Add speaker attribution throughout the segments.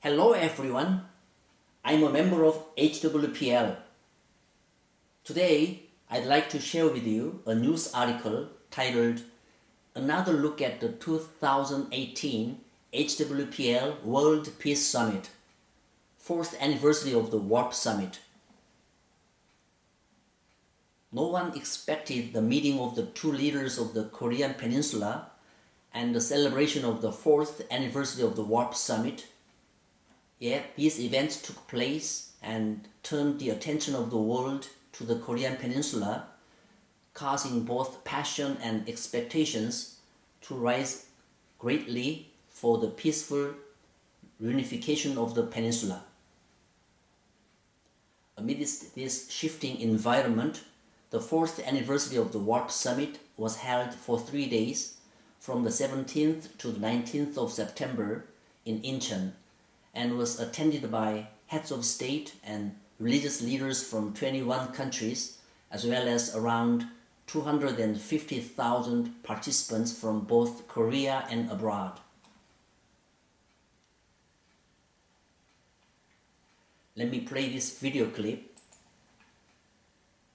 Speaker 1: Hello everyone, I'm a member of HWPL. Today, I'd like to share with you a news article titled Another Look at the 2018 HWPL World Peace Summit, 4th anniversary of the Warp Summit. No one expected the meeting of the two leaders of the Korean Peninsula and the celebration of the 4th anniversary of the Warp Summit. Yet these events took place and turned the attention of the world to the Korean Peninsula, causing both passion and expectations to rise greatly for the peaceful reunification of the peninsula. Amidst this shifting environment, the 4th anniversary of the Warp Summit was held for 3 days from the 17th to the 19th of September in Incheon, and was attended by heads of state and religious leaders from 21 countries, as well as around 250,000 participants from both Korea and abroad. Let me play this video clip.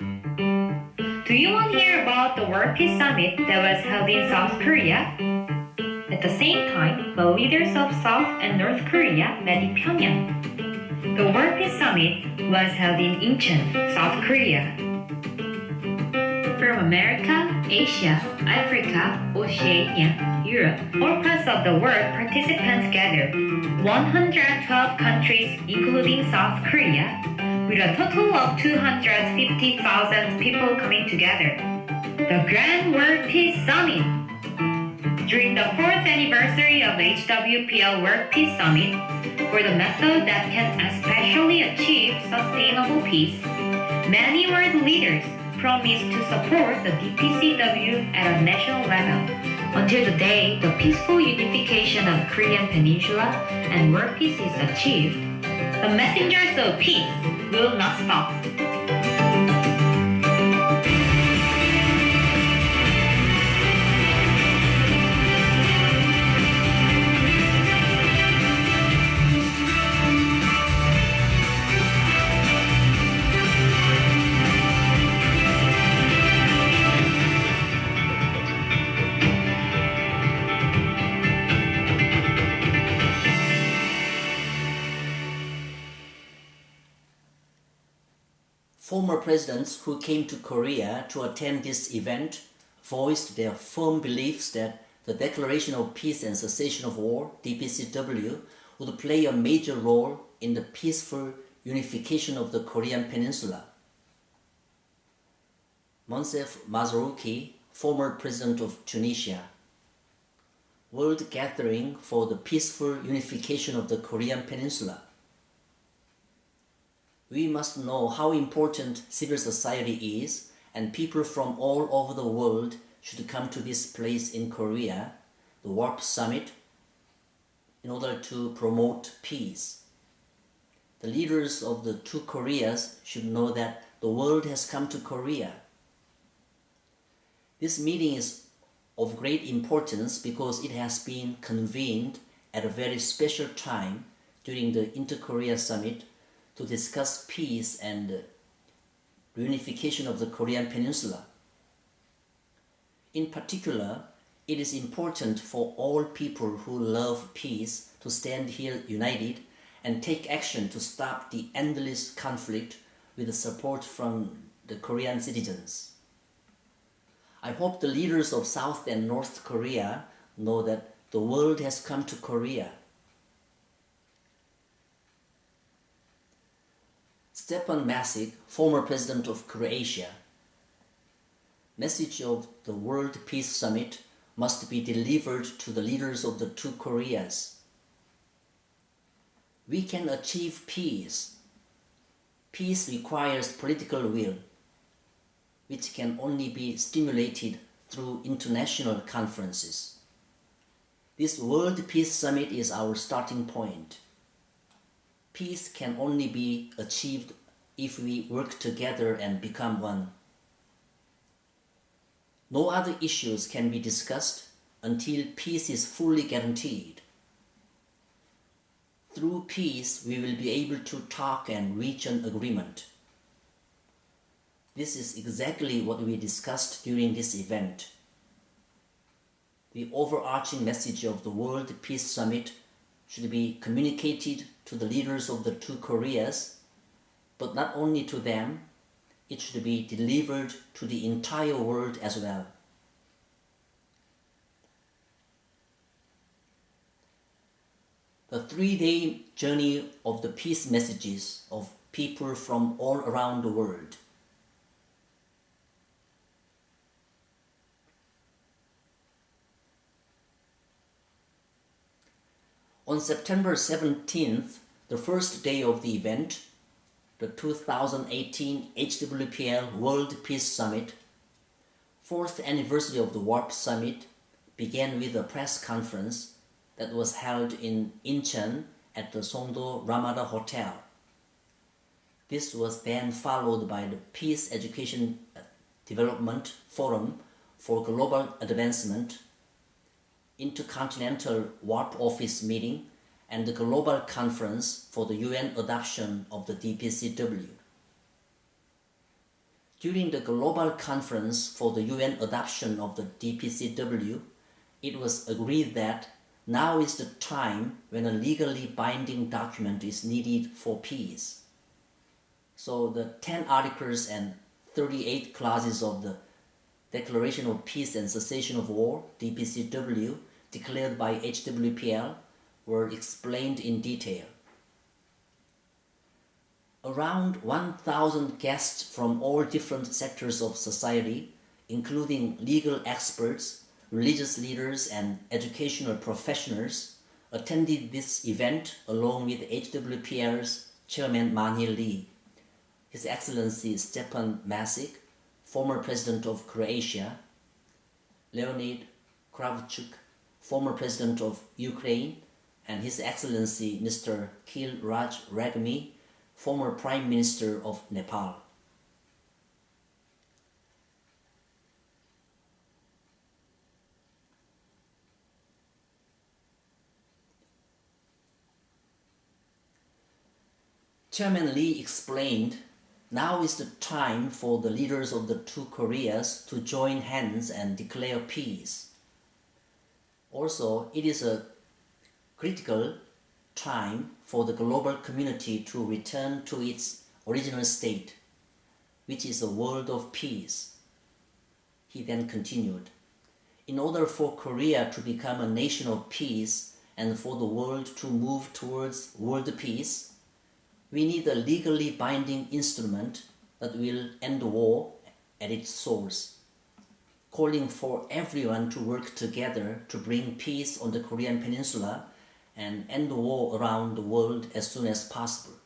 Speaker 2: Do you want to hear about the World Peace Summit that was held in South Korea? At the same time, the leaders of South and North Korea met in Pyongyang. The World Peace Summit was held in Incheon, South Korea. From America, Asia, Africa, Oceania, Europe, all parts of the world, participants gathered. 112 countries, including South Korea, with a total of 250,000 people coming together. The Grand World Peace Summit. During the 4th anniversary of HWPL World Peace Summit, for the method that can especially achieve sustainable peace, many world leaders promised to support the DPCW at a national level until the day the peaceful unification of Korean Peninsula and world peace is achieved. The messengers of peace will not stop.
Speaker 1: Former presidents who came to Korea to attend this event voiced their firm beliefs that the Declaration of Peace and Cessation of War, DPCW, would play a major role in the peaceful unification of the Korean Peninsula. Monsef Mazrouki, former president of Tunisia. World Gathering for the Peaceful Unification of the Korean Peninsula. We must know how important civil society is, and people from all over the world should come to this place in Korea, the Warp Summit, in order to promote peace. The leaders of the two Koreas should know that the world has come to Korea. This meeting is of great importance because it has been convened at a very special time during the Inter-Korea Summit to discuss peace and reunification of the Korean Peninsula. In particular, it is important for all people who love peace to stand here united and take action to stop the endless conflict with the support from the Korean citizens. I hope the leaders of South and North Korea know that the world has come to Korea. Stepan Masic, former president of Croatia. Message of the World Peace Summit must be delivered to the leaders of the two Koreas. We can achieve peace. Peace requires political will, which can only be stimulated through international conferences. This World Peace Summit is our starting point. Peace can only be achieved if we work together and become one. No other issues can be discussed until peace is fully guaranteed. Through peace, we will be able to talk and reach an agreement. This is exactly what we discussed during this event. The overarching message of the World Peace Summit should be communicated to the leaders of the two Koreas, but not only to them, it should be delivered to the entire world as well. The 3-day journey of the peace messages of people from all around the world. On September 17th, the first day of the event, the 2018 HWPL World Peace Summit, 4th anniversary of the WARP Summit, began with a press conference that was held in Incheon at the Songdo Ramada Hotel. This was then followed by the Peace Education Development Forum for Global Advancement, Intercontinental WARP Office meeting, and the Global Conference for the UN adoption of the DPCW. During the Global Conference for the UN adoption of the DPCW, it was agreed that now is the time when a legally binding document is needed for peace. So the 10 articles and 38 clauses of the Declaration of Peace and Cessation of War, DPCW, declared by HWPL, were explained in detail. Around 1,000 guests from all different sectors of society, including legal experts, religious leaders, and educational professionals, attended this event along with HWPL's Chairman Manhil Lee, His Excellency Stepan Masic, former President of Croatia, Leonid Kravchuk, former President of Ukraine, and His Excellency Mr. Khil Raj Ragmi, former Prime Minister of Nepal. Chairman Lee explained, now is the time for the leaders of the two Koreas to join hands and declare peace. Also, it is a critical time for the global community to return to its original state, which is a world of peace. He then continued, in order for Korea to become a nation of peace and for the world to move towards world peace, we need a legally binding instrument that will end the war at its source, calling for everyone to work together to bring peace on the Korean Peninsula and end the war around the world as soon as possible.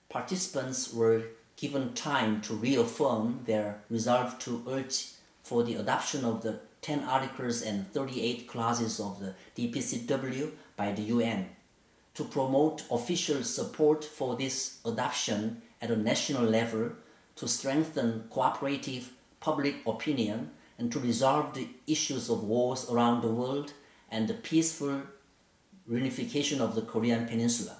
Speaker 1: Participants were given time to reaffirm their resolve to urge for the adoption of the 10 articles and 38 clauses of the DPCW by the UN, to promote official support for this adoption at a national level, to strengthen cooperative public opinion, and to resolve the issues of wars around the world and the peaceful reunification of the Korean Peninsula.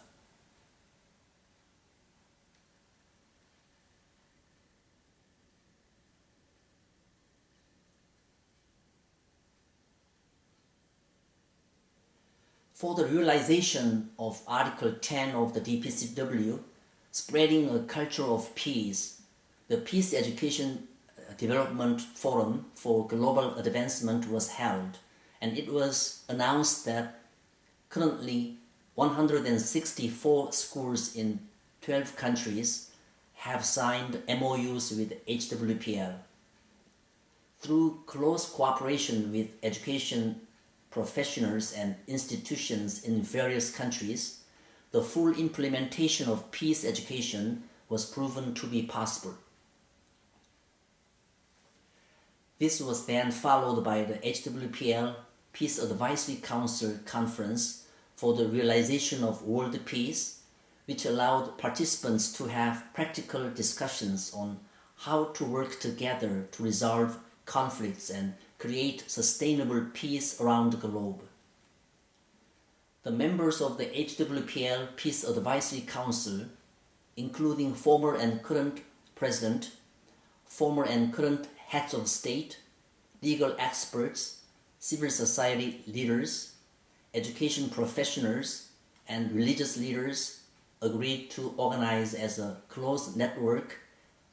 Speaker 1: For the realization of Article 10 of the DPCW, spreading a culture of peace, the Peace Education Development Forum for Global Advancement was held, and it was announced that currently 164 schools in 12 countries have signed MOUs with HWPL. Through close cooperation with education professionals and institutions in various countries, the full implementation of peace education was proven to be possible. This was then followed by the HWPL Peace Advisory Council Conference for the Realization of World Peace, which allowed participants to have practical discussions on how to work together to resolve conflicts and create sustainable peace around the globe. The members of the HWPL Peace Advisory Council, including former and current president, former and current heads of state, legal experts, civil society leaders, education professionals, and religious leaders, agreed to organize as a closed network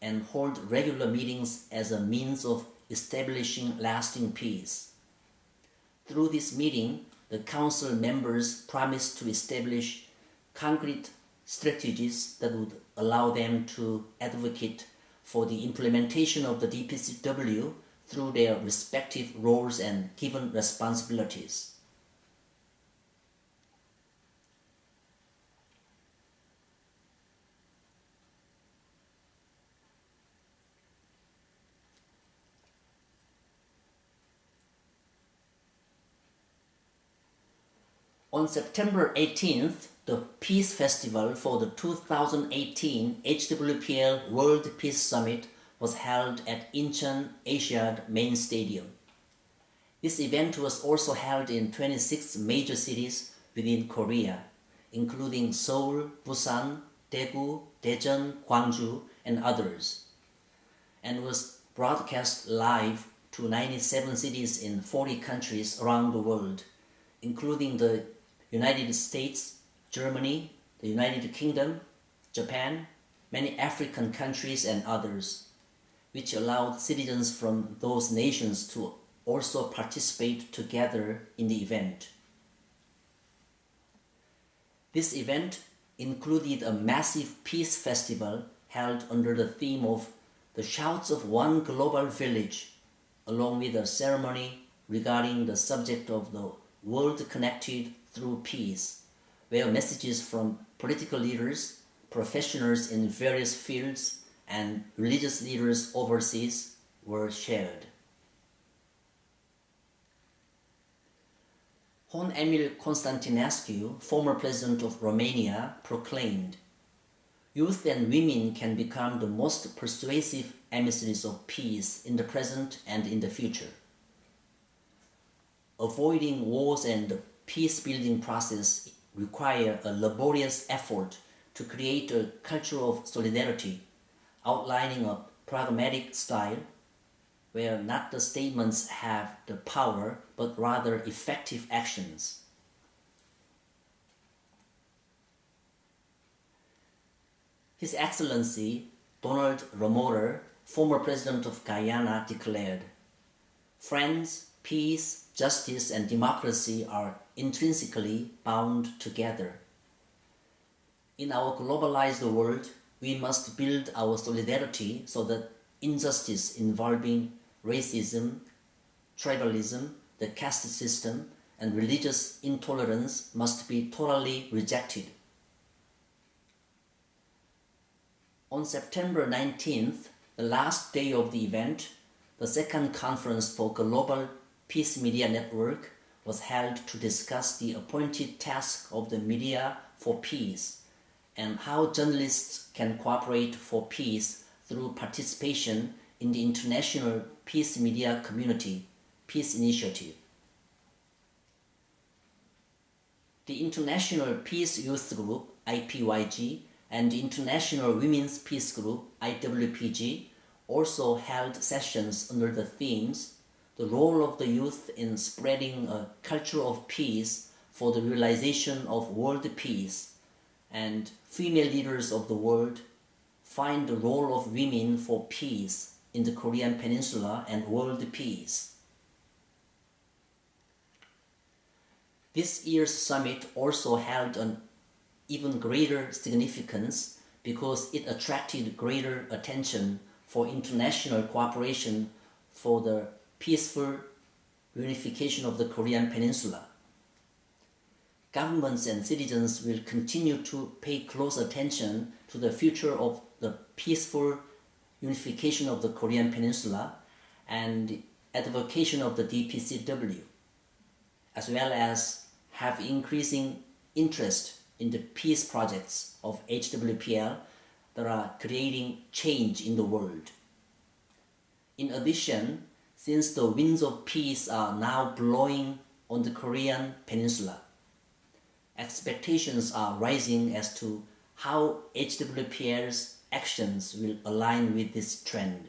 Speaker 1: and hold regular meetings as a means of establishing lasting peace. Through this meeting, the council members promised to establish concrete strategies that would allow them to advocate for the implementation of the DPCW through their respective roles and given responsibilities. On September 18th, the Peace Festival for the 2018 HWPL World Peace Summit was held at Incheon Asiad Main Stadium. This event was also held in 26 major cities within Korea, including Seoul, Busan, Daegu, Daejeon, Gwangju, and others, and was broadcast live to 97 cities in 40 countries around the world, including the United States, Germany, the United Kingdom, Japan, many African countries, and others, which allowed citizens from those nations to also participate together in the event. This event included a massive peace festival held under the theme of the Shouts of One Global Village, along with a ceremony regarding the subject of the world connected through peace, where messages from political leaders, professionals in various fields, and religious leaders overseas were shared. Hon Emil Constantinescu, former president of Romania, proclaimed, "Youth and women can become the most persuasive emissaries of peace in the present and in the future." Avoiding wars and the peace-building process require a laborious effort to create a culture of solidarity, outlining a pragmatic style where not the statements have the power but rather effective actions. His Excellency Donald Ramoter, former president of Guyana, declared, "Friends, peace, justice, and democracy are intrinsically bound together. In our globalized world, we must build our solidarity so that injustice involving racism, tribalism, the caste system, and religious intolerance must be totally rejected." On September 19th, the last day of the event, the second conference for Global Peace Media Network was held to discuss the appointed task of the media for peace and how journalists can cooperate for peace through participation in the International Peace Media Community Peace Initiative. The International Peace Youth Group, IPYG, and the International Women's Peace Group, IWPG, also held sessions under the themes the role of the youth in spreading a culture of peace for the realization of world peace, and female leaders of the world find the role of women for peace in the Korean Peninsula and world peace. This year's summit also held an even greater significance because it attracted greater attention for international cooperation for the peaceful reunification of the Korean Peninsula. Governments and citizens will continue to pay close attention to the future of the peaceful unification of the Korean Peninsula and the advocacy of the DPCW, as well as have increasing interest in the peace projects of HWPL that are creating change in the world. In addition, since the winds of peace are now blowing on the Korean Peninsula, expectations are rising as to how HWPL's actions will align with this trend.